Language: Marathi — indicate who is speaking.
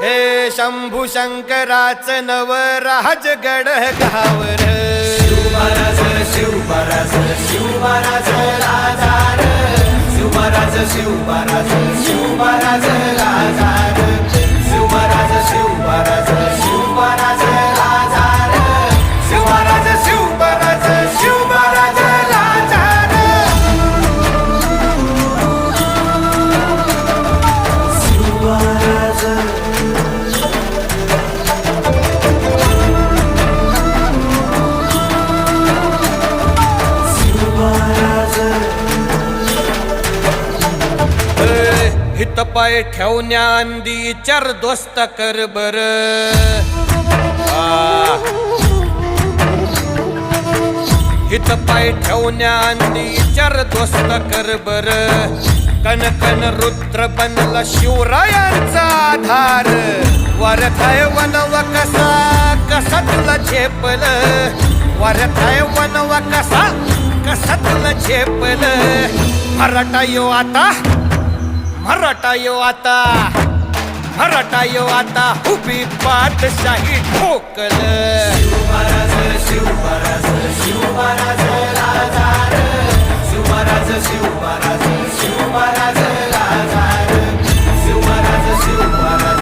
Speaker 1: हे शंभू शंकराचं नवराज गड गावर
Speaker 2: शिवमहाराज शिवमहाराज शिवमहाराज राजार शिवमहाराज शिवमहाराज शिवमहाराज राजार शिवमहाराज शिवमहाराज शिवमहाराज राजार शिवमहाराज शिवमहाराज शिवमहाराज राजार शिवमहाराज
Speaker 1: हित पाय ठेवण्या अंदी चार दोस्त कर बर हित पाय ठेवण्या अंदी चार दोस्त कर बर कन कन रुद्र बनला शिवरायांचा आधार वरथाय वनव कसा कसा तुला झेपल वरथाय वनव कसा कसा तुला झेपल मराठा यो आता मराठा यो आता मराठा यो आता उभी पाठशाही ठोकल
Speaker 2: शिवमहाराज शिवमहाराज शिवमहाराज